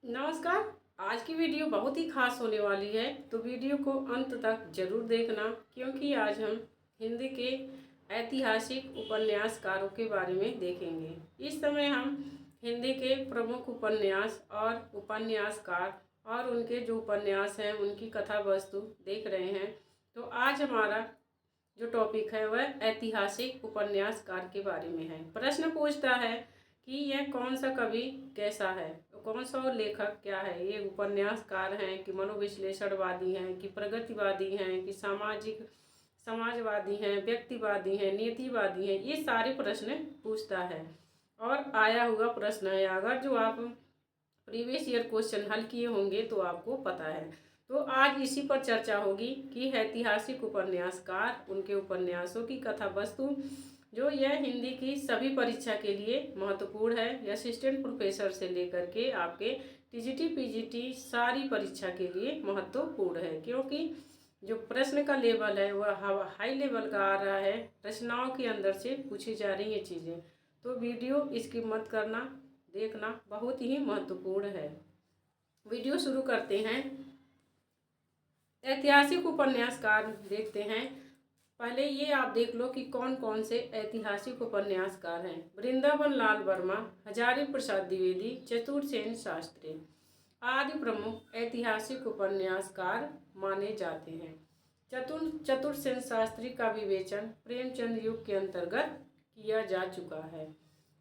नमस्कार। आज की वीडियो बहुत ही खास होने वाली है, तो वीडियो को अंत तक जरूर देखना, क्योंकि आज हम हिंदी के ऐतिहासिक उपन्यासकारों के बारे में देखेंगे। इस समय हम हिंदी के प्रमुख उपन्यास और उपन्यासकार और उनके जो उपन्यास हैं उनकी कथा वस्तु देख रहे हैं। तो आज हमारा जो टॉपिक है वह ऐतिहासिक उपन्यासकार के बारे में है। प्रश्न पूछता है कि यह कौन सा कवि कैसा है, कौन सा लेखक क्या है, ये उपन्यासकार हैं कि मनोविश्लेषणवादी हैं कि प्रगतिवादी हैं कि समाजवादी हैं, व्यक्तिवादी हैं, नीतिवादी हैं, ये सारे प्रश्न पूछता है। और आया हुआ प्रश्न है, अगर जो आप प्रीवियस ईयर क्वेश्चन हल किए होंगे तो आपको पता है। तो आज इसी पर चर्चा होगी कि ऐतिहासिक उपन्यासकार, उनके उपन्यासों की कथा वस्तु, जो यह हिंदी की सभी परीक्षा के लिए महत्वपूर्ण है। असिस्टेंट प्रोफेसर से लेकर के आपके टीजीटी पीजीटी सारी परीक्षा के लिए महत्वपूर्ण है, क्योंकि जो प्रश्न का लेवल है वह हाई लेवल का आ रहा है। रचनाओं के अंदर से पूछी जा रही हैं चीज़ें, तो वीडियो स्किप मत करना, देखना बहुत ही महत्वपूर्ण है। वीडियो शुरू करते हैं। ऐतिहासिक उपन्यासकार देखते हैं। पहले ये आप देख लो कि कौन कौन से ऐतिहासिक उपन्यासकार हैं। वृंदावन लाल वर्मा, हजारी प्रसाद द्विवेदी, चतुरसेन शास्त्री आदि प्रमुख ऐतिहासिक उपन्यासकार माने जाते हैं। चतुरसेन शास्त्री का विवेचन प्रेमचंद युग के अंतर्गत किया जा चुका है।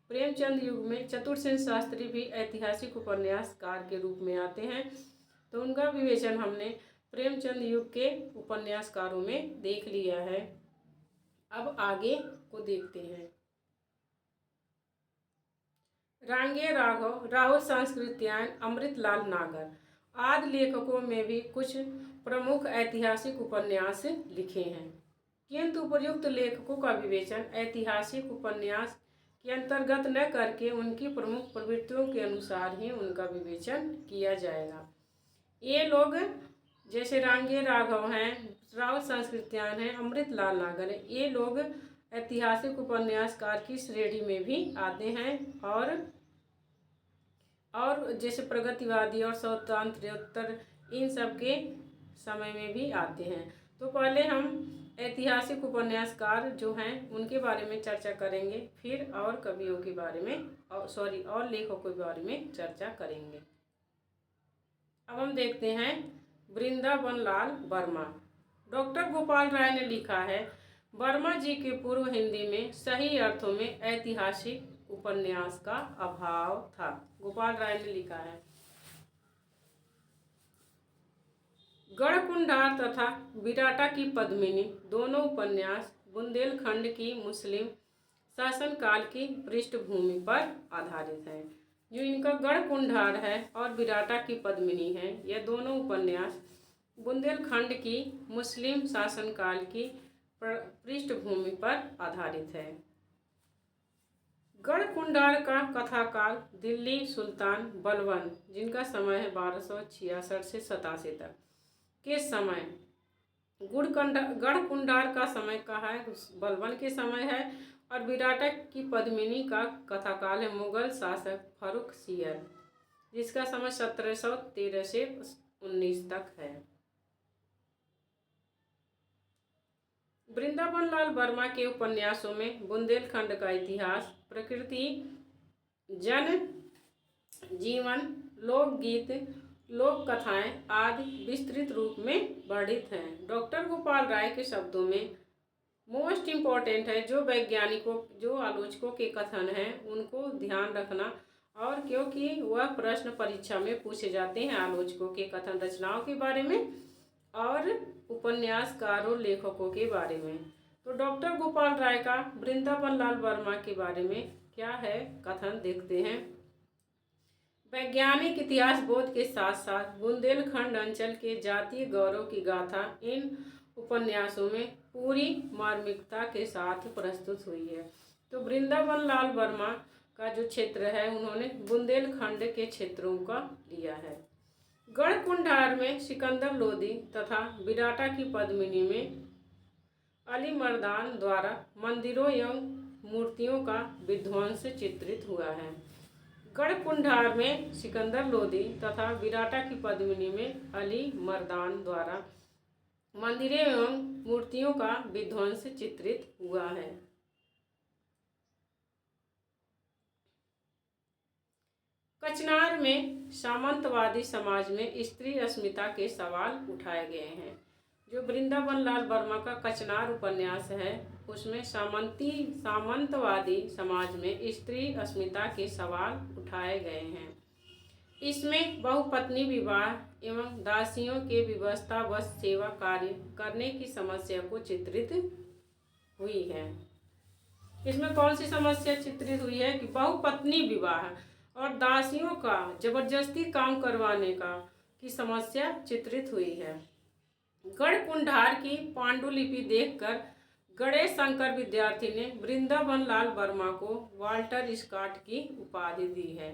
प्रेमचंद युग में चतुरसेन शास्त्री भी ऐतिहासिक उपन्यासकार के रूप में आते हैं, तो उनका विवेचन हमने प्रेमचंद युग के उपन्यासकारों में देख लिया है। अब आगे को देखते हैं। रांगे राघव, राहुल सांस्कृत्यायन, अमृतलाल नागर आदि लेखकों में भी कुछ प्रमुख ऐतिहासिक उपन्यास लिखे हैं, किंतु उपयुक्त लेखकों का विवेचन ऐतिहासिक उपन्यास के अंतर्गत न करके उनकी प्रमुख प्रवृत्तियों के अनुसार ही उनका विवेचन किया जाएगा। ये लोग जैसे रांगे राघव हैं, राहुल सांस्कृत्यायन हैं, अमृतलाल नागर हैं, ये लोग ऐतिहासिक उपन्यासकार की श्रेणी में भी आते हैं। और जैसे प्रगतिवादी और स्वतंत्रोत्तर इन सब के समय में भी आते हैं। तो पहले हम ऐतिहासिक उपन्यासकार जो हैं उनके बारे में चर्चा करेंगे, फिर और कवियों के बारे में और लेखकों के बारे में चर्चा करेंगे। अब हम देखते हैं वृंदावन लाल वर्मा। डॉक्टर गोपाल राय ने लिखा है, वर्मा जी के पूर्व हिंदी में सही अर्थों में ऐतिहासिक उपन्यास का अभाव था। गोपाल राय ने लिखा है। गढ़कुंडार तथा विराटा की पद्मिनी दोनों उपन्यास बुंदेलखंड की मुस्लिम शासनकाल की पृष्ठभूमि पर आधारित हैं। जो इनका गढ़कुंडार है और विराटा की पद्मिनी है, यह दोनों उपन्यास बुंदेलखंड की मुस्लिम शासनकाल की पृष्ठभूमि पर आधारित है। गढ़कुंडार का कथाकाल दिल्ली सुल्तान बलबन, जिनका समय है 1266 से 87 तक के समय, गढ़कुंडार का समय का है बलबन के समय है, और विराटा की पद्मिनी का कथाकाल है मुगल शासक फर्रुखसियर, जिसका समय 1713 से 19 तक है। वृंदावन लाल वर्मा के उपन्यासों में बुंदेलखंड का इतिहास, प्रकृति, जन जीवन, लोकगीत, लोक कथाएं आदि विस्तृत रूप में वर्णित हैं। डॉक्टर गोपाल राय के शब्दों में मोस्ट इम्पॉर्टेंट है जो वैज्ञानिकों, जो आलोचकों के कथन हैं उनको ध्यान रखना, और क्योंकि वह प्रश्न परीक्षा में पूछे जाते हैं आलोचकों के कथन, रचनाओं के बारे में और उपन्यासकारों लेखकों के बारे में। तो डॉक्टर गोपाल राय का वृंदावन लाल वर्मा के बारे में क्या है कथन, देखते हैं। वैज्ञानिक इतिहास बोध के साथ साथ बुंदेलखंड अंचल के जातीय गौरव की गाथा इन उपन्यासों में पूरी मार्मिकता के साथ प्रस्तुत हुई है। तो वृंदावन लाल वर्मा का जो क्षेत्र है उन्होंने बुंदेलखंड के क्षेत्रों का लिया है। गढ़कुंडार में सिकंदर लोदी तथा विराटा की पद्मिनी में अली मर्दान द्वारा मंदिरों एवं मूर्तियों का विध्वंस चित्रित हुआ है। गढ़कुंडार में सिकंदर लोदी तथा विराटा की पद्मिनी में अली मर्दान द्वारा मंदिरों एवं मूर्तियों का विध्वंस चित्रित हुआ है। कचनार में सामंतवादी समाज में स्त्री अस्मिता के सवाल उठाए गए हैं। जो वृंदावन लाल वर्मा का कचनार उपन्यास है उसमें सामंतवादी समाज में स्त्री अस्मिता के सवाल उठाए गए हैं। इसमें बहुपत्नी विवाह एवं दासियों के विवशतावश सेवा कार्य करने की समस्या को चित्रित हुई है। इसमें कौन सी समस्या चित्रित हुई है कि बहुपत्नी विवाह और दासियों का जबरदस्ती काम करवाने का की समस्या चित्रित हुई है। गढ़कुंडार की पांडुलिपि देखकर गणेश शंकर विद्यार्थी ने वृंदावन लाल वर्मा को वाल्टर स्कॉट की उपाधि दी है।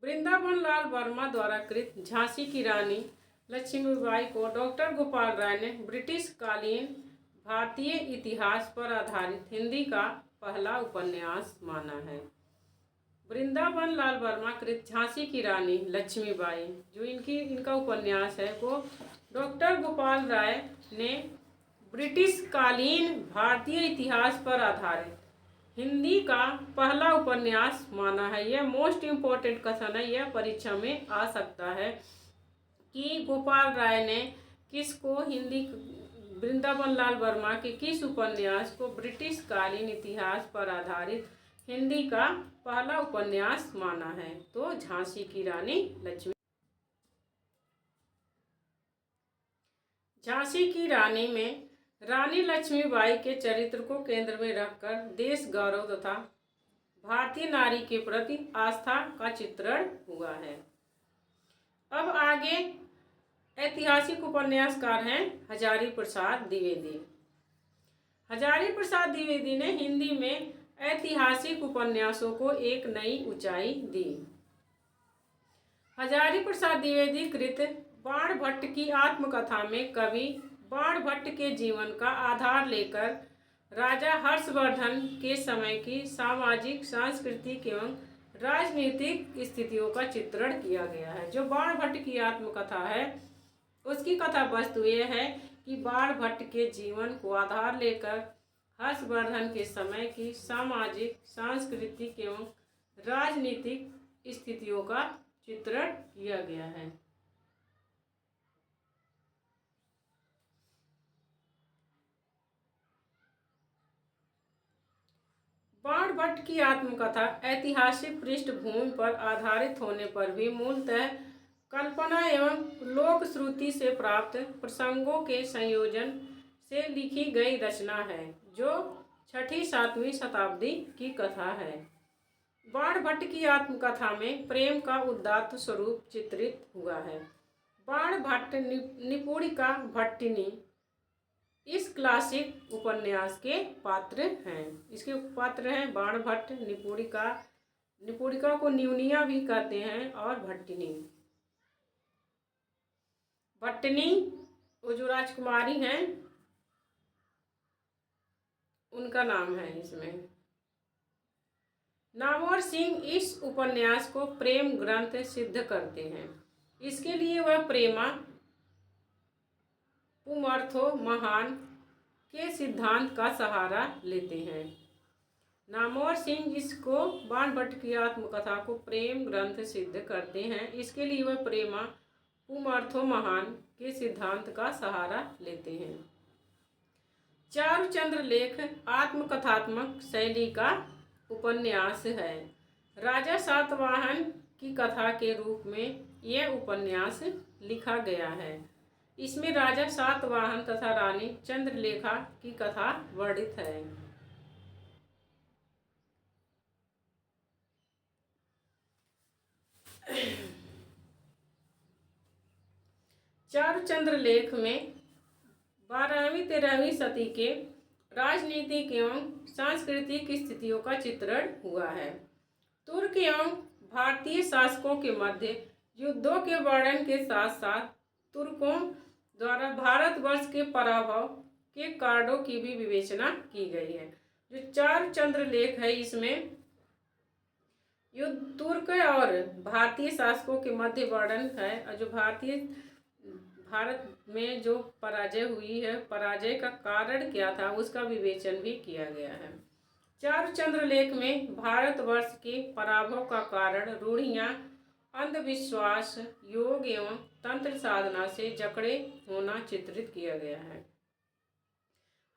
वृंदावन लाल वर्मा द्वारा कृत झांसी की रानी लक्ष्मीबाई को डॉक्टर गोपाल राय ने ब्रिटिश कालीन भारतीय इतिहास पर आधारित हिंदी का पहला उपन्यास माना है। वृंदावन लाल वर्मा कृत झांसी की रानी लक्ष्मीबाई जो इनका उपन्यास है वो डॉक्टर गोपाल राय ने ब्रिटिश कालीन भारतीय इतिहास पर आधारित हिंदी का पहला उपन्यास माना है। यह मोस्ट इम्पोर्टेंट कथन है, यह परीक्षा में आ सकता है कि गोपाल राय ने किसको वृंदावन लाल वर्मा के किस उपन्यास को ब्रिटिश कालीन इतिहास पर आधारित हिंदी का पहला उपन्यास माना है। तो झांसी की रानी लक्ष्मी। झांसी की रानी में रानी लक्ष्मीबाई के चरित्र को केंद्र में रखकर देश गौरव तथा भारतीय नारी के प्रति आस्था का चित्रण हुआ है। अब आगे ऐतिहासिक उपन्यासकार हैं हजारी प्रसाद द्विवेदी। हजारी प्रसाद द्विवेदी ने हिंदी में ऐतिहासिक उपन्यासों को एक नई ऊंचाई दी। हजारी प्रसाद द्विवेदी कृत बाणभट्ट की आत्मकथा में कवि बाणभट्ट के जीवन का आधार लेकर राजा हर्षवर्धन के समय की सामाजिक, सांस्कृतिक एवं राजनीतिक स्थितियों का चित्रण किया गया है। जो बाणभट्ट की आत्मकथा है उसकी कथा वस्तु यह है कि बाणभट्ट के जीवन को आधार लेकर हर्षवर्धन के समय की सामाजिक, सांस्कृतिक एवं राजनीतिक स्थितियों का चित्रण किया गया है। बाणभट्ट की आत्मकथा ऐतिहासिक पृष्ठभूमि पर आधारित होने पर भी मूलतः कल्पना एवं लोक श्रुति से प्राप्त प्रसंगों के संयोजन से लिखी गई रचना है जो 6वीं-7वीं शताब्दी की कथा है। बाणभट्ट की आत्मकथा में प्रेम का उदात्त स्वरूप चित्रित हुआ है। बाणभट्ट निपुणिका भट्टिनी इस क्लासिक उपन्यास के पात्र हैं। इसके पात्र हैं बाणभट्ट, निपुणिका को न्यूनिया भी कहते हैं और भट्टिनी। भट्टिनी वो जो राजकुमारी हैं उनका नाम है इसमें। नामवर सिंह इस उपन्यास को प्रेम ग्रंथ सिद्ध करते हैं। इसके लिए वह प्रेमा पुमर्थो महान के सिद्धांत का सहारा लेते हैं। नामवर सिंह इसको बाणभट्ट की आत्मकथा को प्रेम ग्रंथ सिद्ध करते हैं। इसके लिए वह प्रेमा पुमर्थो महान के सिद्धांत का सहारा लेते हैं। चारुचंद्र लेख आत्मकथात्मक शैली का उपन्यास है। राजा सातवाहन की कथा के रूप में यह उपन्यास लिखा गया है। इसमें राजा सातवाहन तथा रानी चंद्रलेखा की कथा वर्णित है। चारुचंद्र लेख में 12वीं-13वीं सदी के राजनीतिक एवं सांस्कृतिक स्थितियों का चित्रण हुआ है। तुर्क एवं भारतीय शासकों के मध्य युद्धों के वर्णन के साथ साथ तुर्कों द्वारा भारतवर्ष के पराभव के कारणों की भी विवेचना की गई है। जो चार चंद्र लेख है इसमें युद्ध, तुर्क और भारतीय शासकों के मध्य वर्णन है, और जो भारत में जो पराजय हुई है, पराजय का कारण क्या था उसका विवेचन भी किया गया है। चार चंद्रलेख में भारतवर्ष के पराभव का कारण रूढ़ियां, अंधविश्वास, योग एवं तंत्र साधना से जकड़े होना चित्रित किया गया है।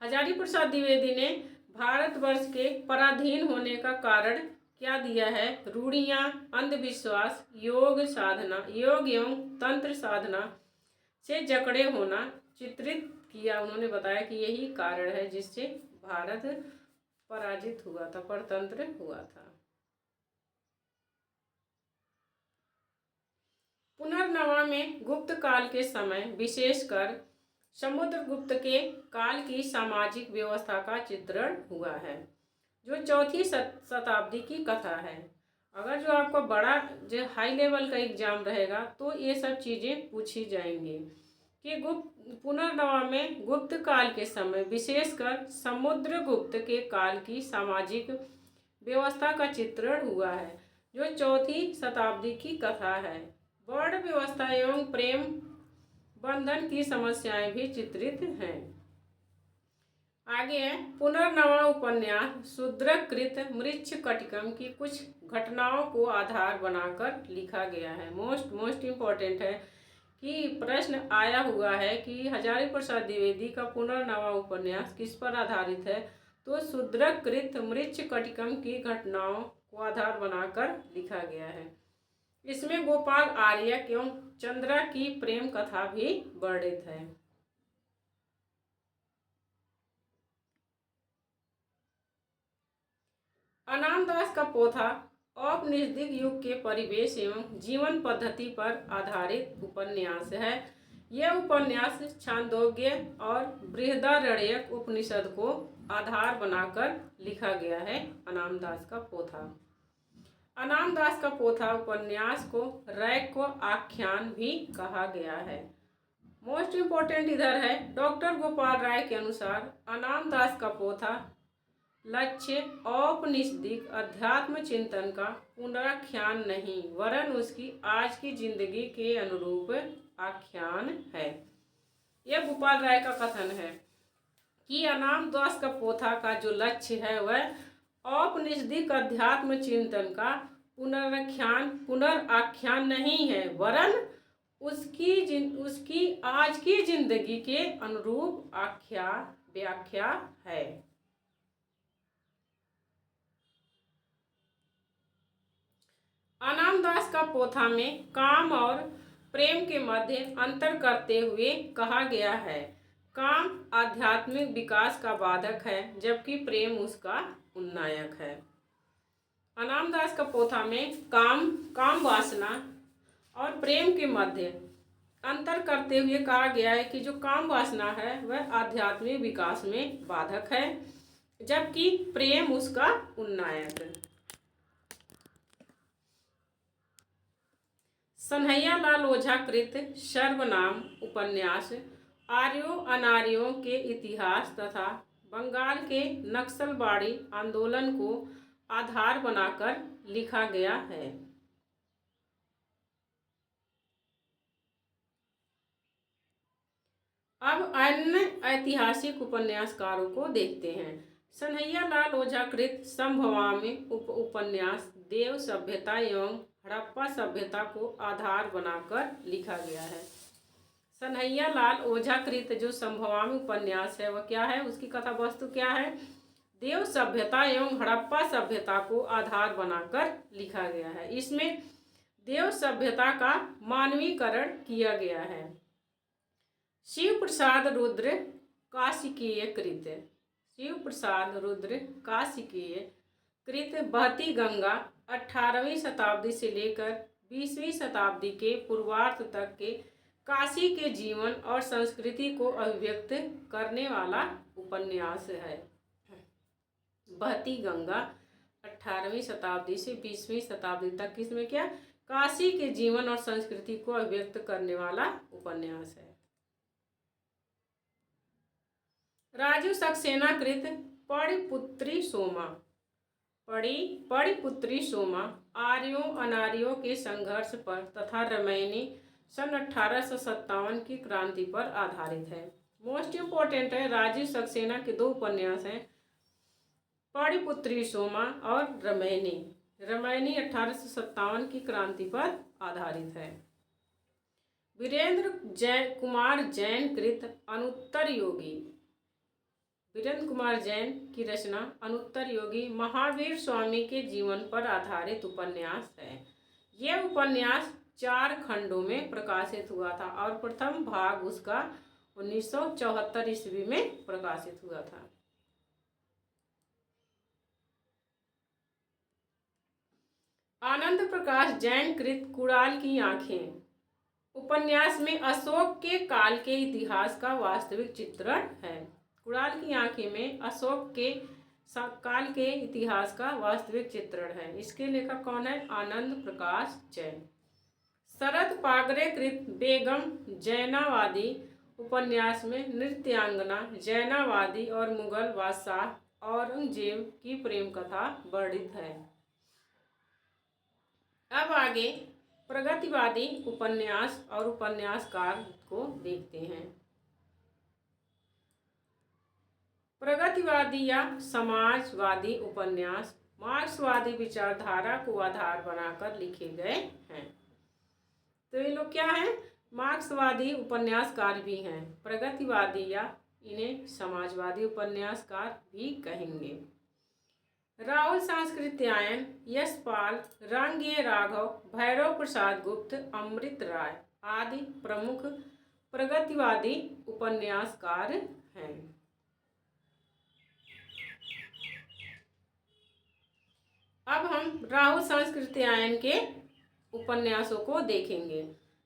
हजारी प्रसाद द्विवेदी ने भारतवर्ष के पराधीन होने का कारण क्या दिया है? रूढ़ियां, अंधविश्वास, योग एवं तंत्र साधना से जकड़े होना चित्रित किया। उन्होंने बताया कि यही कारण है जिससे भारत पराजित हुआ था, परतंत्र हुआ था। पुनर्नवा में गुप्त काल के समय, विशेषकर समुद्रगुप्त के काल की सामाजिक व्यवस्था का चित्रण हुआ है, जो चौथी शताब्दी की कथा है। अगर जो आपको बड़ा जो हाई लेवल का एग्जाम रहेगा तो ये सब चीज़ें पूछी जाएंगी कि पुनर्नवा में गुप्त काल के समय, विशेषकर समुद्रगुप्त के काल की सामाजिक व्यवस्था का चित्रण हुआ है, जो चौथी शताब्दी की कथा है। वर्ण व्यवस्था एवं प्रेम बंधन की समस्याएं भी चित्रित हैं। आगे है पुनर्नवा उपन्यास शूद्रकृत मृच्छकटिकम की कुछ घटनाओं को आधार बनाकर लिखा गया है। मोस्ट इम्पोर्टेंट है कि प्रश्न आया हुआ है कि हजारी प्रसाद द्विवेदी का पुनर्नवा उपन्यास किस पर आधारित है, तो शूद्रकृत मृच्छकटिकम की घटनाओं को आधार बनाकर लिखा गया है। इसमें गोपाल आर्य एवं चंद्रा की प्रेम कथा भी वर्णित है। अनामदास का पोथा औपनिषदिक युग के परिवेश एवं जीवन पद्धति पर आधारित उपन्यास है। यह उपन्यास छांदोग्य और बृहदारण्यक उपनिषद को आधार बनाकर लिखा गया है। अनामदास का पोथा, अनामदास का पोथा उपन्यास को रैक आख्यान भी कहा गया है। मोस्ट इम्पोर्टेंट इधर है, डॉक्टर गोपाल राय के अनुसार अनामदास का पोथा लक्ष्य औपनिषदिक अध्यात्म चिंतन का पुनराख्यान नहीं, वरन उसकी आज की जिंदगी के अनुरूप आख्यान है। यह गोपाल राय का कथन है कि अनामदास का पोथा का जो लक्ष्य है वह औपनिषदिक अध्यात्म चिंतन का पुनराख्यान नहीं है, वरन उसकी आज की जिंदगी के अनुरूप व्याख्या है। अनामदास का पोथा में काम और प्रेम के मध्य अंतर करते हुए कहा गया है, काम आध्यात्मिक विकास का बाधक है जबकि प्रेम उसका उन्नायक है। अनामदास का पोथा में काम वासना और प्रेम के मध्य अंतर करते हुए कहा गया है कि जो काम वासना है वह आध्यात्मिक विकास में बाधक है जबकि प्रेम उसका उन्नायक है। सनहैयालाल ओझा कृत सर्वनाम उपन्यास आर्यों अनार्यों के इतिहास तथा बंगाल के नक्सलवाड़ी आंदोलन को आधार बनाकर लिखा गया है। अब अन्य ऐतिहासिक उपन्यासकारों को देखते हैं। सनहैयालाल ओझा कृत संभवामी उपन्यास देव सभ्यता एवं हड़प्पा सभ्यता को आधार बनाकर लिखा गया है। सनहैयालाल ओझा कृत जो संभवामी उपन्यास है वह क्या है, उसकी कथा वस्तु क्या है, देव सभ्यता एवं हड़प्पा सभ्यता को आधार बनाकर लिखा गया है। इसमें देव सभ्यता का मानवीकरण किया गया है। शिव प्रसाद रुद्र काशिकीय कृत बहती गंगा 18वीं शताब्दी से लेकर 20वीं शताब्दी के पूर्वार्ध तक के काशी के जीवन और संस्कृति को अभिव्यक्त करने वाला उपन्यास है। बहती गंगा 18वीं शताब्दी से 20वीं शताब्दी तक इसमें क्या, काशी के जीवन और संस्कृति को अभिव्यक्त करने वाला उपन्यास है। राजू सक्सेना कृत पड़िपुत्री सोमा। पड़िपुत्री सोमा आर्यों अनार्यों के संघर्ष पर तथा रामायणी सन 1857 की क्रांति पर आधारित है। मोस्ट इम्पोर्टेंट है, राजीव सक्सेना के 2 उपन्यास हैं, पड़िपुत्री सोमा और रामायणी। रामायणी 1857 की क्रांति पर आधारित है। वीरेंद्र कुमार जैन कृत अनुत्तर योगी। वीरेंद्र कुमार जैन की रचना अनुत्तर योगी महावीर स्वामी के जीवन पर आधारित उपन्यास है। यह उपन्यास 4 खंडों में प्रकाशित हुआ था और प्रथम भाग उसका 1974 ईस्वी में प्रकाशित हुआ था। आनंद प्रकाश जैन कृत कुणाल की आंखें। उपन्यास में अशोक के काल के इतिहास का वास्तविक चित्रण है। कुणाल की आंखें में अशोक के काल के इतिहास का वास्तविक चित्रण है। इसके लेखक कौन है? आनंद प्रकाश जैन। शरद पागरे कृत बेगम जैनावादी उपन्यास में नृत्यांगना, जैनावादी और मुगल बादशाह औरंगजेब की प्रेम कथा वर्णित है। अब आगे प्रगतिवादी उपन्यास और उपन्यासकार को देखते हैं। प्रगतिवादी या समाजवादी उपन्यास मार्क्सवादी विचारधारा को आधार बनाकर लिखे गए हैं। तो ये लोग क्या हैं? मार्क्सवादी उपन्यासकार भी हैं। प्रगतिवादी या इन्हें समाजवादी उपन्यासकार भी कहेंगे। राहुल सांस्कृत्यायन, यशपाल, रांगे राघव, भैरव प्रसाद गुप्त, अमृत राय आदि प्रमुख प्रगतिवादी उपन्यासकार हैं। अब हम राहुल सांस्कृत्यायन के उपन्यासों को देखेंगे।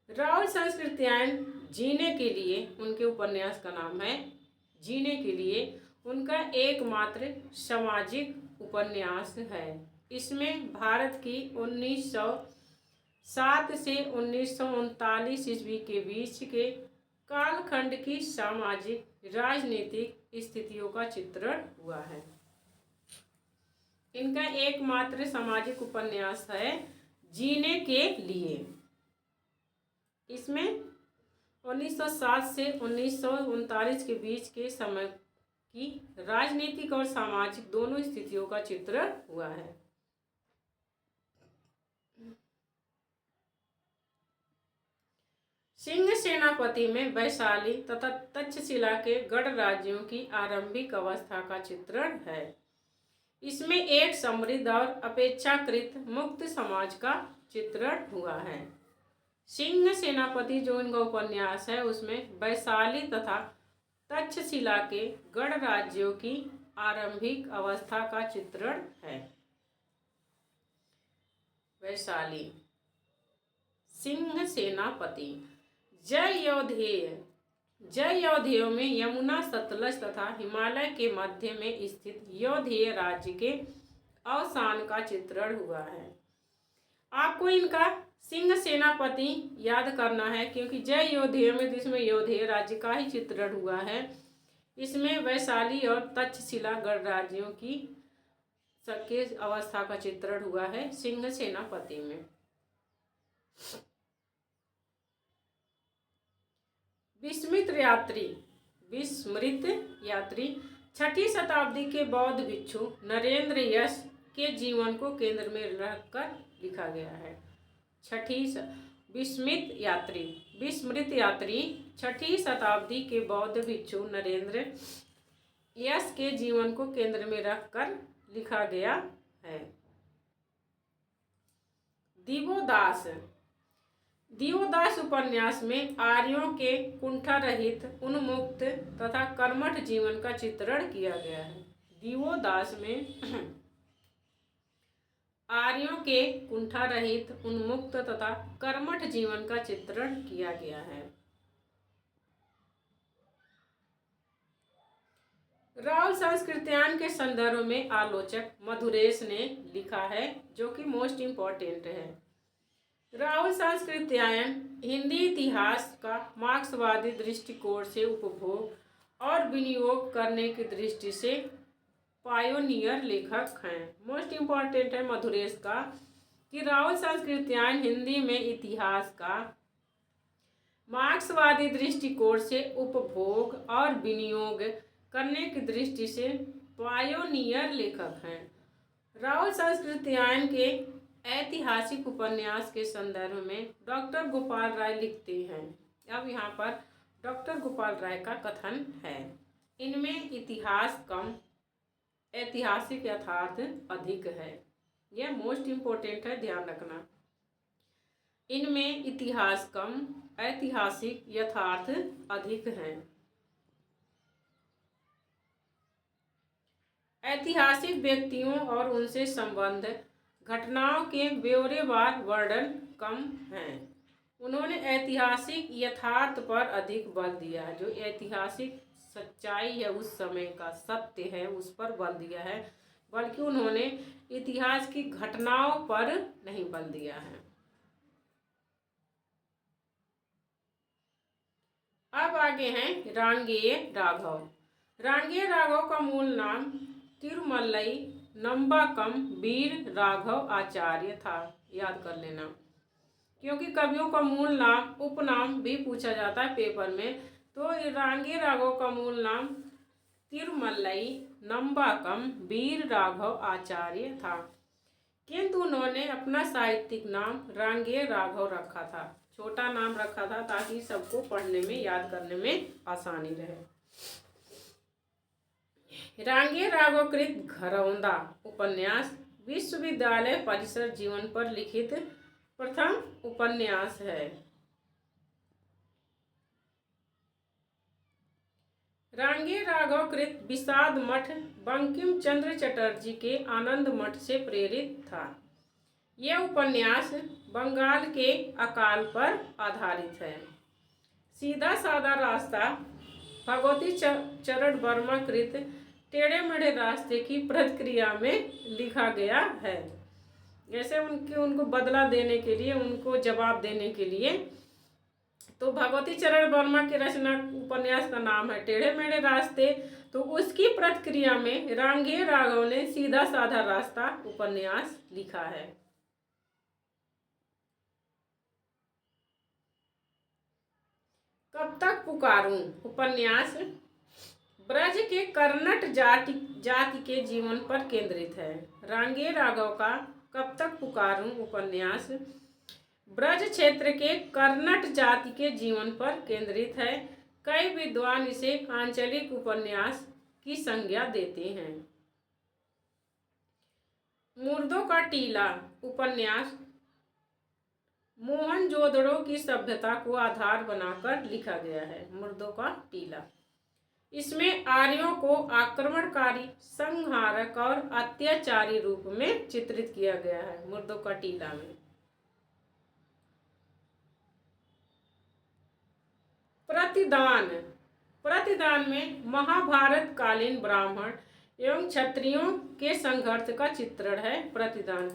राहुल सांस्कृत्यायन जीने के लिए, उनके उपन्यास का नाम है जीने के लिए, उनका एकमात्र सामाजिक उपन्यास है। इसमें भारत की 1907 से 1939 ईस्वी के बीच के कालखंड की सामाजिक राजनीतिक स्थितियों का चित्रण हुआ है। इनका एकमात्र सामाजिक उपन्यास है जीने के लिए। इसमें 1907 से 1939 के बीच के समय की राजनीतिक और सामाजिक दोनों स्थितियों का चित्रण हुआ है। सिंह सेनापति में वैशाली तथा तक्षशिला के गढ़ राज्यों की आरंभिक अवस्था का चित्रण है। इसमें एक समृद्ध और अपेक्षाकृत मुक्त समाज का चित्रण हुआ है। सिंह सेनापति जो इनका उपन्यास है, उसमें वैशाली तथा तक्षशिला के गढ़ राज्यों की आरंभिक अवस्था का चित्रण है। वैशाली। सिंह सेनापति। जय यौधेय में यमुना, सतलज तथा हिमालय के मध्य में स्थित यौधेय राज्य के अवसान का चित्रण हुआ है। आपको इनका सिंह सेनापति याद करना है, क्योंकि जय यौधेय में, जिसमें यौधेय राज्य का ही चित्रण हुआ है, इसमें वैशाली और तक्षशिला गढ़ राज्यों की सबके अवस्था का चित्रण हुआ है सिंह सेनापति में। विस्मृत यात्री 6ठी शताब्दी के बौद्ध भिक्षु नरेंद्र यश के जीवन को केंद्र में रखकर लिखा गया है। विस्मृत यात्री 6ठी शताब्दी के बौद्ध भिक्षु नरेंद्र यश के जीवन को केंद्र में रखकर लिखा गया है। दिवोदास उपन्यास में आर्यों के कुंठा रहित, उन्मुक्त तथा कर्मठ जीवन का चित्रण किया गया है। दिवोदास में आर्यों के कुंठा रहित, उन्मुक्त तथा कर्मठ जीवन का चित्रण किया गया है। राहुल सांस्कृत्यायन के संदर्भ में आलोचक मधुरेश ने लिखा है, जो कि मोस्ट इम्पोर्टेंट है। राहुल सांस्कृत्यायन हिंदी इतिहास का मार्क्सवादी दृष्टिकोण से उपभोग और विनियोग करने की दृष्टि से पायोनियर लेखक हैं। मोस्ट इम्पॉर्टेंट है मधुरेश का कि राउत संस्कृत्यायन हिंदी में इतिहास का मार्क्सवादी दृष्टिकोण से उपभोग और विनियोग करने की दृष्टि से पायोनियर लेखक हैं। राउत संस्कृत्यायन के ऐतिहासिक उपन्यास के संदर्भ में डॉक्टर गोपाल राय लिखते हैं। अब यहाँ पर डॉक्टर गोपाल राय का कथन है, इनमें इतिहास कम, ऐतिहासिक यथार्थ अधिक है। यह मोस्ट इम्पोर्टेंट है, ध्यान रखना। इनमें इतिहास कम, ऐतिहासिक यथार्थ अधिक है। ऐतिहासिक व्यक्तियों और उनसे संबंध घटनाओं के ब्यौरेवार वर्णन कम हैं। उन्होंने ऐतिहासिक यथार्थ पर अधिक बल दिया है। जो ऐतिहासिक सच्चाई है, उस समय का सत्य है, उस पर बल दिया है, बल्कि उन्होंने इतिहास की घटनाओं पर नहीं बल दिया है। अब आगे हैं रांगेय राघव। रांगेय राघव का मूल नाम तिरुमलई नंबाकम वीर राघव आचार्य था। याद कर लेना, क्योंकि कवियों का मूल नाम उपनाम भी पूछा जाता है पेपर में। तो रांगेय राघव का मूल नाम तिरुमलई नंबाकम वीर राघव आचार्य था, किंतु उन्होंने अपना साहित्यिक नाम रांगेय राघव रखा था। छोटा नाम रखा था ताकि सबको पढ़ने में, याद करने में आसानी रहे। रांगेय राघव कृत घरौंदा उपन्यास विश्वविद्यालय परिसर जीवन पर लिखित प्रथम उपन्यास है। रांगेय राघव कृत विषाद मठ बंकिम चंद्र चटर्जी के आनंद मठ से प्रेरित था। यह उपन्यास बंगाल के अकाल पर आधारित है। सीधा साधा रास्ता भगवती चरण वर्मा कृत टेढ़े मेढ़े रास्ते की प्रतिक्रिया में लिखा गया है। जैसे उनको बदला देने के लिए, उनको जवाब देने के लिए। तो भगवती चरण वर्मा की रचना उपन्यास का नाम है टेढ़े मेढ़े रास्ते। तो उसकी प्रतिक्रिया में रांगेय राघव ने सीधा साधा रास्ता उपन्यास लिखा है। कब तक पुकारूं उपन्यास ब्रज के कर्नट जाति के जीवन पर केंद्रित है। रांगेय राघव का कब तक पुकारूं उपन्यास ब्रज क्षेत्र के कर्नट जाति के जीवन पर केंद्रित है। कई विद्वान इसे आंचलिक उपन्यास की संज्ञा देते हैं। मुर्दों का टीला उपन्यास मोहनजोदड़ो की सभ्यता को आधार बनाकर लिखा गया है। मुर्दों का टीला, इसमें आर्यों को आक्रमणकारी, संहारक और अत्याचारी रूप में चित्रित किया गया है। मुर्दों का टीला में प्रतिदान में महाभारत कालीन ब्राह्मण एवं क्षत्रियों के संघर्ष का चित्रण है। प्रतिदान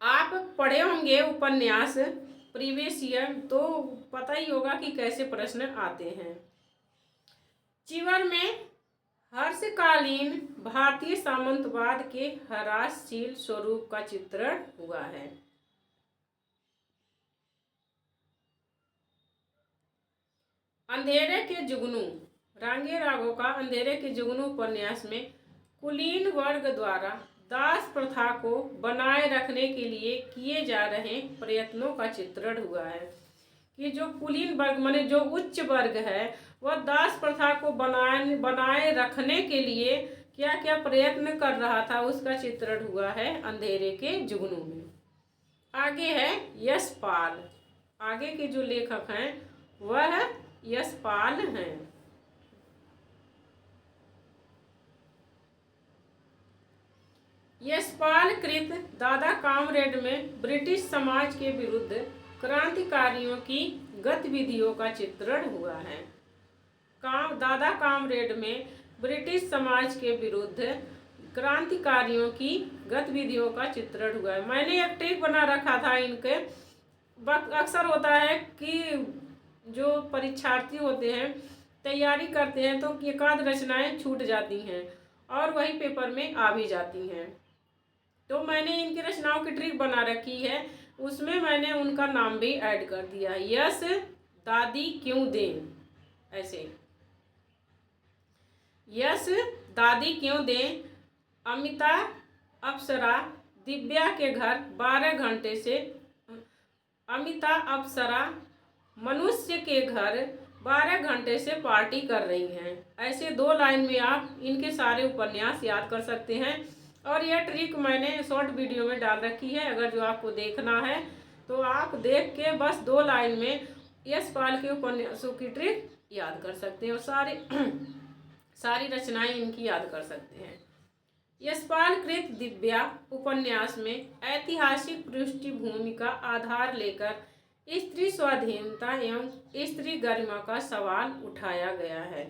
आप पढ़े होंगे उपन्यास प्रीवियस ईयर, तो पता ही होगा कि कैसे प्रश्न आते हैं। चिवर में हर्षकालीन भारतीय सामंतवाद के ह्रासशील स्वरूप का चित्रण हुआ है। अंधेरे के जुगनू रांगेय राघव का अंधेरे के जुगनू उपन्यास में कुलीन वर्ग द्वारा दास प्रथा को बनाए रखने के लिए किए जा रहे प्रयत्नों का चित्रण हुआ है। कि जो कुलीन वर्ग माने जो उच्च वर्ग है, वह दास प्रथा को बनाए रखने के लिए क्या क्या प्रयत्न कर रहा था, उसका चित्रण हुआ है अंधेरे के जुगनू में। आगे है यशपाल। आगे के जो लेखक हैं वह यशपाल हैं। यशपाल कृत दादा कामरेड में ब्रिटिश समाज के विरुद्ध क्रांतिकारियों की गतिविधियों का चित्रण हुआ है। दादा कामरेड में ब्रिटिश समाज के विरुद्ध क्रांतिकारियों की गतिविधियों का चित्रण हुआ है। मैंने एक ट्रिक बना रखा था इनके। अक्सर होता है कि जो परीक्षार्थी होते हैं तैयारी करते हैं तो एकाध रचनाएं छूट जाती हैं और वही पेपर में आ भी जाती हैं। तो मैंने इनकी रचनाओं की ट्रिक बना रखी है, उसमें मैंने उनका नाम भी ऐड कर दिया। यस दादी क्यों दें, ऐसे यस दादी क्यों दें, अमिता अप्सरा दिव्या के घर 12 घंटे से, अमिता अप्सरा मनुष्य के घर 12 घंटे से पार्टी कर रही हैं। ऐसे 2 लाइन में आप इनके सारे उपन्यास याद कर सकते हैं। और यह ट्रिक मैंने शॉर्ट वीडियो में डाल रखी है, अगर जो आपको देखना है तो आप देख के बस 2 लाइन में यशपाल के उपन्यासों की ट्रिक याद कर सकते हैं और सारी रचनाएं इनकी याद कर सकते हैं। यशपाल कृत दिव्या उपन्यास में ऐतिहासिक पृष्ठभूमि का आधार लेकर स्त्री स्वाधीनता एवं स्त्री गरिमा का सवाल उठाया गया है।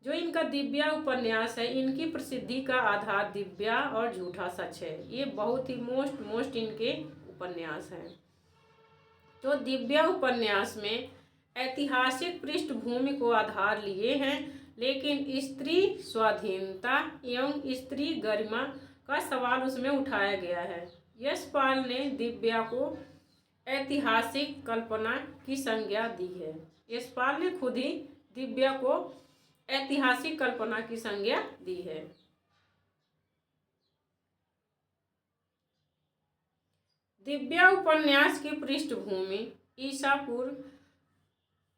जो इनका दिव्या उपन्यास है, इनकी प्रसिद्धि का आधार दिव्या और झूठा सच है। ये बहुत ही मोस्ट इनके उपन्यास हैं। तो दिव्या उपन्यास में ऐतिहासिक पृष्ठभूमि को आधार लिए हैं, लेकिन स्त्री स्वाधीनता एवं स्त्री गरिमा का सवाल उसमें उठाया गया है। यशपाल ने दिव्या को ऐतिहासिक कल्पना की संज्ञा दी है। यशपाल ने खुद ही दिव्या को ऐतिहासिक कल्पना की संज्ञा दी है। दिव्या उपन्यास की पृष्ठभूमि ईसा पूर्व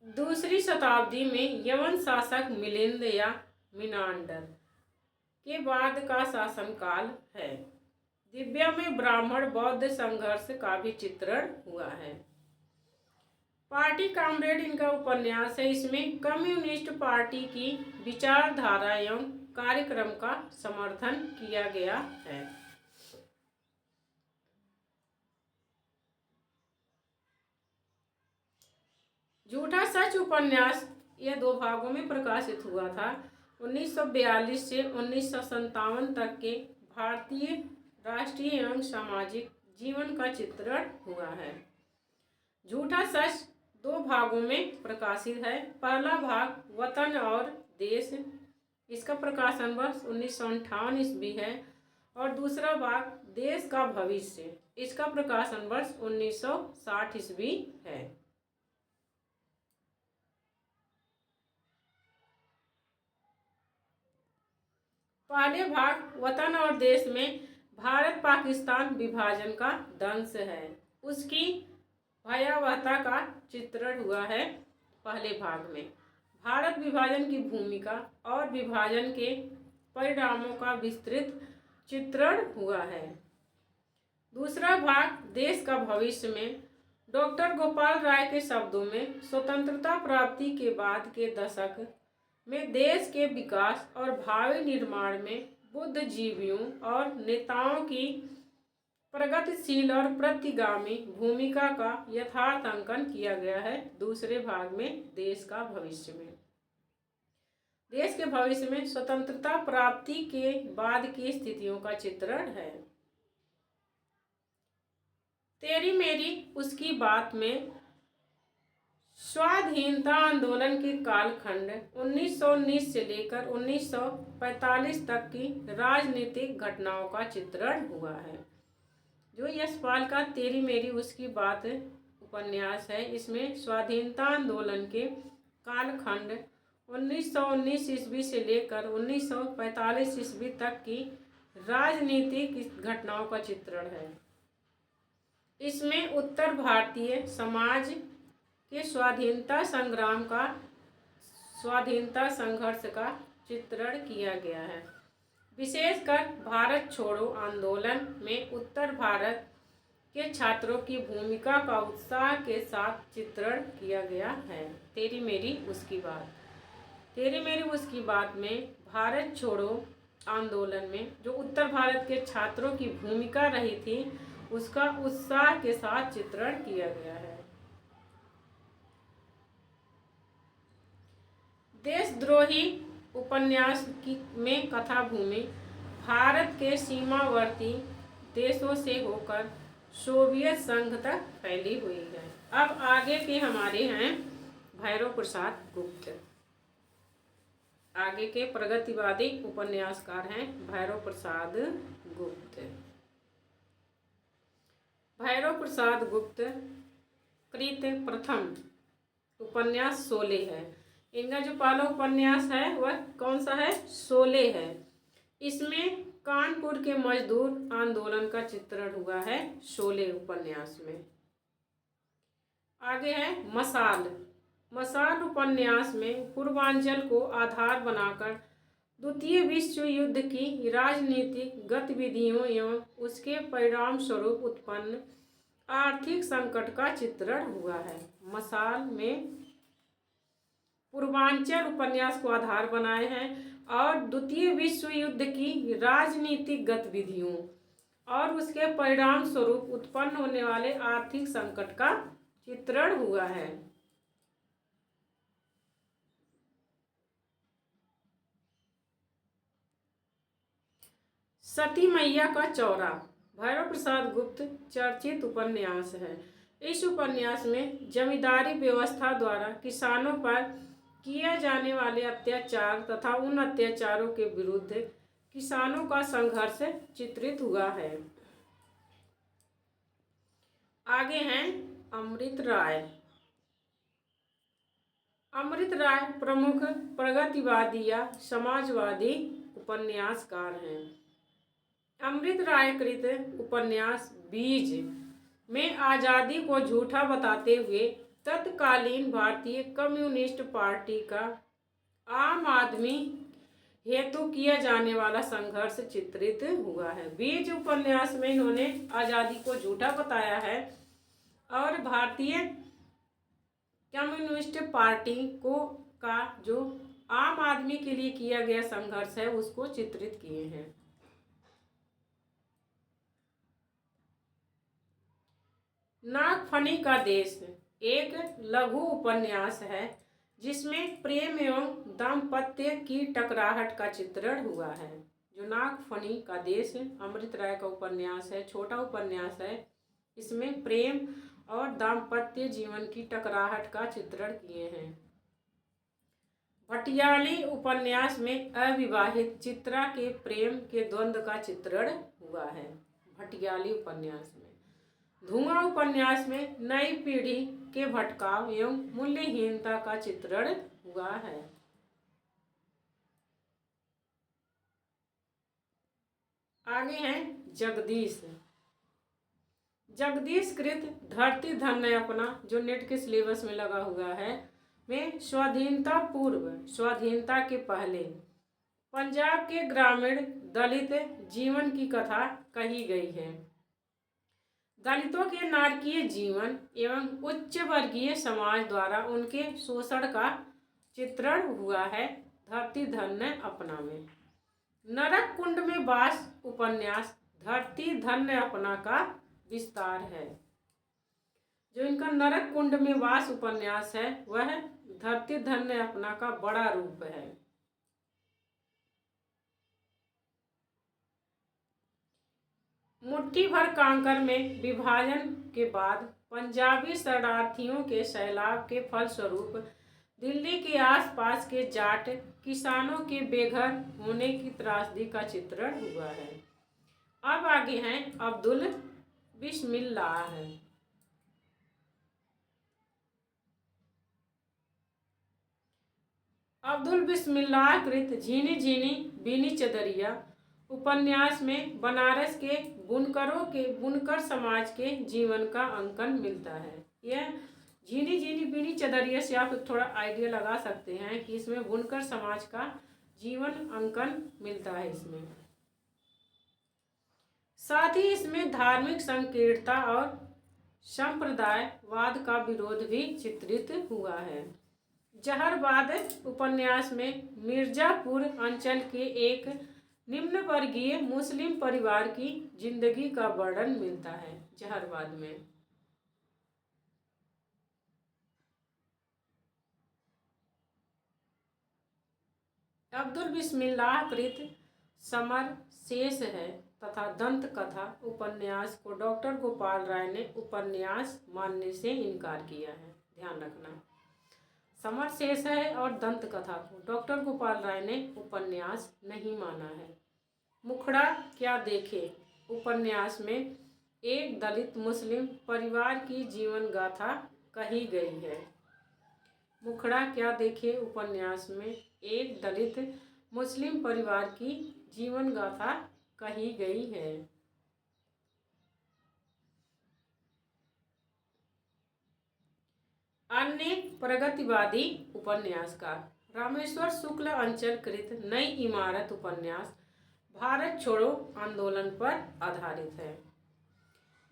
2री शताब्दी में यवन शासक मिलिंद या मिनांडर के बाद का शासनकाल है। दिव्या में ब्राह्मण बौद्ध संघर्ष का भी चित्रण हुआ है। पार्टी कामरेड इनका उपन्यास है। इसमें कम्युनिस्ट पार्टी की विचारधारा एवं कार्यक्रम का समर्थन किया गया है। झूठा सच उपन्यास यह 2 भागों में प्रकाशित हुआ था। 1942 से 1957 तक के भारतीय राष्ट्रीय एवं सामाजिक जीवन का चित्रण हुआ है। झूठा सच 2 भागों में प्रकाशित है। पहला भाग वतन और देश, इसका प्रकाशन वर्ष 1958 ईस्वी है, और दूसरा भाग देश का भविष्य, इसका प्रकाशन वर्ष 1960 ईस्वी है। पहले भाग वतन और देश में भारत पाकिस्तान विभाजन का दंश है, उसकी भयावहता का चित्रण हुआ है। पहले भाग में भारत विभाजन की भूमिका और विभाजन के परिणामों का विस्तृत चित्रण हुआ है। दूसरा भाग देश का भविष्य में डॉक्टर गोपाल राय के शब्दों में स्वतंत्रता प्राप्ति के बाद के दशक में देश के विकास और भावी निर्माण में बुद्धिजीवियों और नेताओं की प्रगतिशील और प्रतिगामी भूमिका का यथार्थांकन किया गया है। दूसरे भाग में देश का भविष्य में, देश के भविष्य में स्वतंत्रता प्राप्ति के बाद की स्थितियों का चित्रण है। तेरी मेरी उसकी बात में स्वाधीनता आंदोलन के कालखंड 1919 से लेकर 1945 तक की राजनीतिक घटनाओं का चित्रण हुआ है। जो यशपाल का तेरी मेरी उसकी बात उपन्यास है, इसमें स्वाधीनता आंदोलन के कालखंड 1919 ईस्वी से लेकर 1945 ईस्वी तक की राजनीतिक घटनाओं का चित्रण है। इसमें उत्तर भारतीय समाज के स्वाधीनता संघर्ष का चित्रण किया गया है। विशेषकर भारत छोड़ो आंदोलन में उत्तर भारत के छात्रों की भूमिका का उत्साह के साथ चित्रण किया गया है। तेरी मेरी उसकी बात, तेरी मेरी उसकी बात में भारत छोड़ो आंदोलन में जो उत्तर भारत के छात्रों की भूमिका रही थी, उसका उत्साह के साथ चित्रण किया गया है। देशद्रोही उपन्यास में कथा भूमि भारत के सीमावर्ती देशों से होकर सोवियत संघ तक फैली हुई है। अब आगे के हमारे हैं भैरव प्रसाद गुप्त। आगे के प्रगतिवादी उपन्यासकार हैं भैरव प्रसाद गुप्त। भैरव प्रसाद गुप्त कृत प्रथम उपन्यास शोले है। इनका जो पहला उपन्यास है वह कौन सा है? शोले है। इसमें कानपुर के मजदूर आंदोलन का चित्रण हुआ है शोले उपन्यास में। आगे है मसाल। मसाल उपन्यास में पूर्वांचल को आधार बनाकर द्वितीय विश्व युद्ध की राजनीतिक गतिविधियों एवं उसके परिणाम स्वरूप उत्पन्न आर्थिक संकट का चित्रण हुआ है। मसाल में पूर्वांचल उपन्यास को आधार बनाए हैं और द्वितीय विश्व युद्ध की राजनीतिक गतिविधियों और उसके परिणाम स्वरूप उत्पन्न होने वाले आर्थिक संकट का चित्रण हुआ है। सती मैया का चौरा भैरव प्रसाद गुप्त चर्चित उपन्यास है। इस उपन्यास में जमींदारी व्यवस्था द्वारा किसानों पर किए जाने वाले अत्याचार तथा उन अत्याचारों के विरुद्ध किसानों का संघर्ष चित्रित हुआ है। आगे हैं अमृत राय। अमृत राय प्रमुख प्रगतिवादी या समाजवादी उपन्यासकार हैं। अमृत राय कृत उपन्यास बीज में आज़ादी को झूठा बताते हुए तत्कालीन भारतीय कम्युनिस्ट पार्टी का आम आदमी हेतु किया जाने वाला संघर्ष चित्रित हुआ है। बीज उपन्यास में इन्होंने आज़ादी को झूठा बताया है और भारतीय कम्युनिस्ट पार्टी का जो आम आदमी के लिए किया गया संघर्ष है उसको चित्रित किए हैं। नागफनी का देश एक लघु उपन्यास है जिसमें प्रेम एवं दाम्पत्य की टकराहट का चित्रण हुआ है। जो नागफनी का देश अमृत राय का उपन्यास है, छोटा उपन्यास है। इसमें प्रेम और दाम्पत्य जीवन की टकराहट का चित्रण किए हैं। भटियाली उपन्यास में अविवाहित चित्रा के प्रेम के द्वंद्व का चित्रण हुआ है। भटियाली उपन्यास में धुआं उपन्यास में नई पीढ़ी के भटकाव एवं मूल्यहीनता का चित्रण हुआ है। आगे हैं जगदीश। जगदीश कृत धरती धन्य अपना जो नेट के सिलेबस में लगा हुआ है में स्वाधीनता पूर्व स्वाधीनता के पहले पंजाब के ग्रामीण दलित जीवन की कथा कही गई है। दलितों के नारकीय जीवन एवं उच्च वर्गीय समाज द्वारा उनके शोषण का चित्रण हुआ है धरती धन्य अपना में। नरक कुंड में वास उपन्यास धरती धन्य अपना का विस्तार है। जो इनका नरक कुंड में वास उपन्यास है वह धरती धन्य अपना का बड़ा रूप है। मुट्ठी भर कांकर में विभाजन के बाद पंजाबी शरणार्थियों के सैलाब के फलस्वरूप दिल्ली के आसपास के जाट किसानों के बेघर होने की त्रासदी का चित्रण हुआ है। अब आगे हैं अब्दुल बिस्मिल्लाह है। अब्दुल बिस्मिल्लाह कृत झीनी झीनी बीनी चदरिया उपन्यास में बनारस के बुनकर समाज के जीवन का अंकन मिलता है। यह झीनी झीनी बीनी चदरिया से आप थोड़ा आइडिया लगा सकते हैं कि इसमें बुनकर समाज का जीवन अंकन मिलता है। इसमें साथ ही इसमें धार्मिक संकीर्णता और संप्रदायवाद का विरोध भी चित्रित हुआ है। जहरवाद उपन्यास में मिर्जापुर अंचल के एक निम्न वर्गीय मुस्लिम परिवार की जिंदगी का वर्णन मिलता है। जहरवाद में अब्दुल बिस्मिल्लाह कृत समर शेष है तथा दंत कथा उपन्यास को डॉक्टर गोपाल राय ने उपन्यास मानने से इनकार किया है। ध्यान रखना। समर शेष है और दंत कथा को डॉक्टर गोपाल राय ने उपन्यास नहीं माना है। मुखड़ा क्या देखे उपन्यास में एक दलित मुस्लिम परिवार की जीवन गाथा कही गई है। मुखड़ा क्या देखे उपन्यास में एक दलित मुस्लिम परिवार की जीवन गाथा कही गई है। अन्य प्रगतिवादी उपन्यासकार रामेश्वर शुक्ल अंचल कृत नई इमारत उपन्यास भारत छोड़ो आंदोलन पर आधारित है।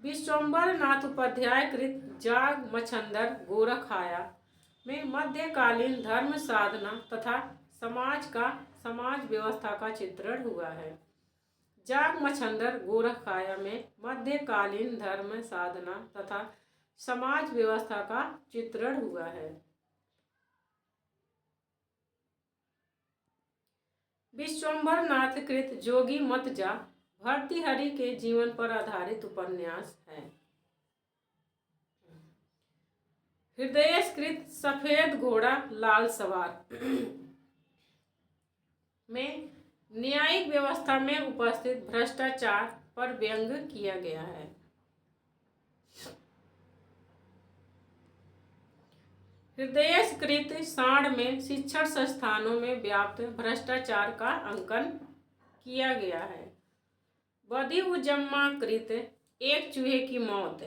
विश्वम्बर नाथ उपाध्याय कृत जाग मच्छंदर गोरखाया में मध्यकालीन धर्म साधना तथा समाज व्यवस्था का चित्रण हुआ है। जाग मच्छंदर गोरखाया में मध्यकालीन धर्म साधना तथा समाज व्यवस्था का चित्रण हुआ है। विश्वम्भर नाथ कृत जोगी मत जा भर्तृहरि के जीवन पर आधारित उपन्यास है। हृदयस्कृत सफेद घोड़ा लाल सवार में न्यायिक व्यवस्था में उपस्थित भ्रष्टाचार पर व्यंग किया गया है। हृदयस्कृत साँड़ में शिक्षण संस्थानों में व्याप्त भ्रष्टाचार का अंकन किया गया है। बदिउजम्मा कृत एक चूहे की मौत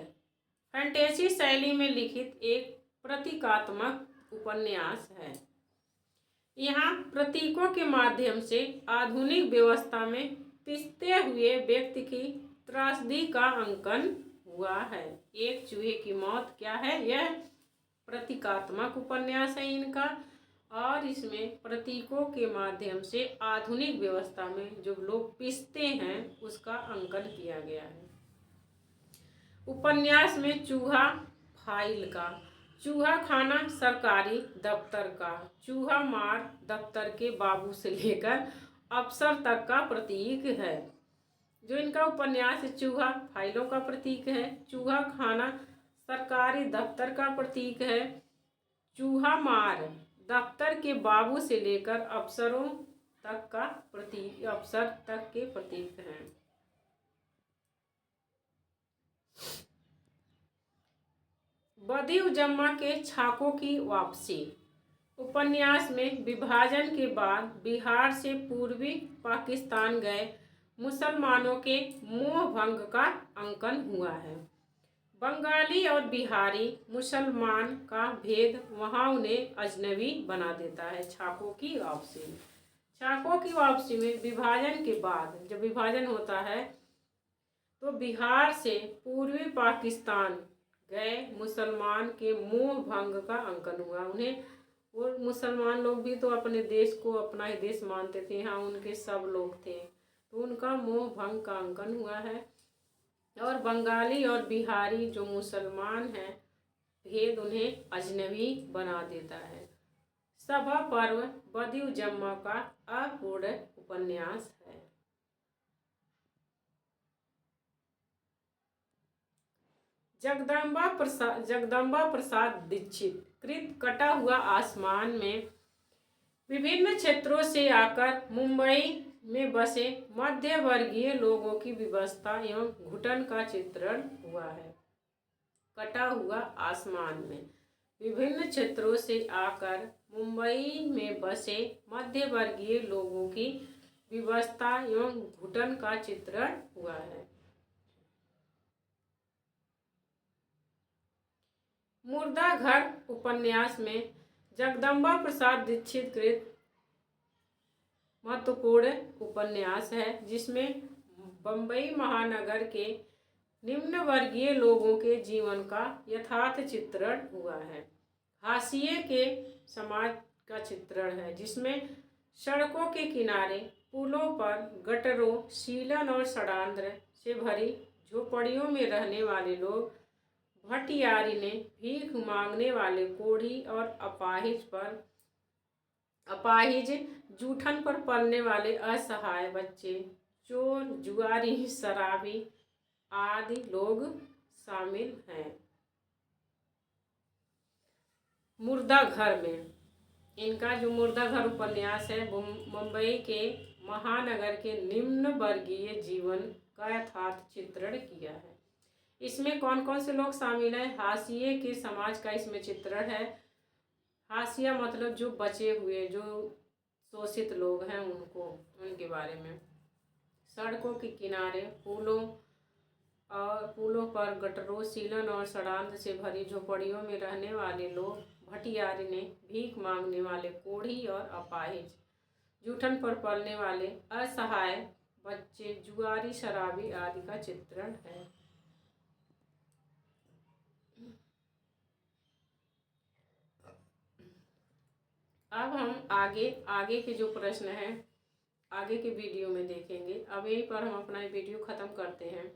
फैंटेसी शैली में लिखित एक प्रतीकात्मक उपन्यास है। यहाँ प्रतीकों के माध्यम से आधुनिक व्यवस्था में पिसते हुए व्यक्ति की त्रासदी का अंकन हुआ है। एक चूहे की मौत क्या है? यह प्रतीकात्मक उपन्यास है इनका, और इसमें प्रतीकों के माध्यम से आधुनिक व्यवस्था में जो लोग पिसते हैं उसका अंकन किया गया है। उपन्यास में चूहा फाइल का, चूहा खाना सरकारी दफ्तर का, चूहा मार दफ्तर के बाबू से लेकर अफसर तक का प्रतीक है। जो इनका उपन्यास चूहा फाइलों का प्रतीक है, चूहा खाना सरकारी दफ्तर का प्रतीक है, चूहा मार दफ्तर के बाबू से लेकर अफसरों तक का प्रतीक, अफसर तक के प्रतीक हैं। बदिउजम्मा के छाकों की वापसी उपन्यास में विभाजन के बाद बिहार से पूर्वी पाकिस्तान गए मुसलमानों के मोह भंग का अंकन हुआ है। बंगाली और बिहारी मुसलमान का भेद वहाँ उन्हें अजनबी बना देता है। छाकों की वापसी, छाकों की वापसी में विभाजन के बाद जब विभाजन होता है तो बिहार से पूर्वी पाकिस्तान गए मुसलमान के मोह भंग का अंकन हुआ। उन्हें वो मुसलमान लोग भी तो अपने देश को अपना ही देश मानते थे, यहाँ उनके सब लोग थे, तो उनका मोह भंग का अंकन हुआ है। और बंगाली और बिहारी जो मुसलमान हैं भेद उन्हें अजनबी बना देता है। सभा पर्व बदिउजम्मा का अपूर्ण उपन्यास है। जगदम्बा प्रसाद दीक्षित कृत कटा हुआ आसमान में विभिन्न क्षेत्रों से आकर मुंबई में बसे मध्य वर्गीय लोगों की विवशता एवं घुटन का चित्रण हुआ है। कटा हुआ आसमान में विभिन्न क्षेत्रों से आकर मुंबई में बसे मध्य वर्गीय लोगों की विवशता एवं घुटन का चित्रण हुआ है। मुर्दा घर उपन्यास में जगदम्बा प्रसाद दीक्षित कृत महत्वपूर्ण उपन्यास है, जिसमें बम्बई महानगर के निम्न वर्गीय लोगों के जीवन का यथार्थ चित्रण हुआ है। हाशिए के समाज का चित्रण है, जिसमें सड़कों के किनारे, पुलों पर, गटरों, सीलन और षड्यंत्र से भरी झोपड़ियों में रहने वाले लोग, भटियारी ने भीख मांगने वाले कोढ़ी और अपाहिज जूठन पर पलने वाले असहाय बच्चे, चोर, जुआरी, शराबी आदि लोग शामिल हैं। मुर्दा घर में। इनका जो मुर्दा घर उपन्यास है वो मुंबई के महानगर के निम्न वर्गीय जीवन का यथार्थ चित्रण किया है। इसमें कौन कौन से लोग शामिल हैं? हाशिए के समाज का इसमें चित्रण है। हाशिया मतलब जो बचे हुए, जो शोषित लोग हैं उनको, उनके बारे में। सड़कों के किनारे पुलों पर गटरों, सीलन और सड़ांध से भरी झोपड़ियों में रहने वाले लोग, भटियारी ने, भीख मांगने वाले कोढ़ी और अपाहिज, जूठन पर पलने वाले असहाय बच्चे, जुआरी, शराबी आदि का चित्रण है। अब हम आगे के जो प्रश्न हैं आगे के वीडियो में देखेंगे। अब यहीं पर हम अपना वीडियो ख़त्म करते हैं।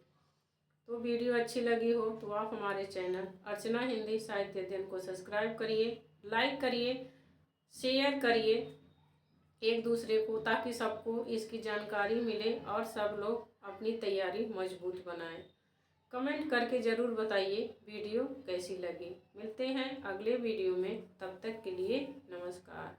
तो वीडियो अच्छी लगी हो तो आप हमारे चैनल अर्चना हिंदी साहित्य अध्ययन को सब्सक्राइब करिए, लाइक करिए, शेयर करिए एक दूसरे को, ताकि सबको इसकी जानकारी मिले और सब लोग अपनी तैयारी मजबूत बनाएं। कमेंट करके ज़रूर बताइए वीडियो कैसी लगी। मिलते हैं अगले वीडियो में, तब तक के लिए नमस्कार।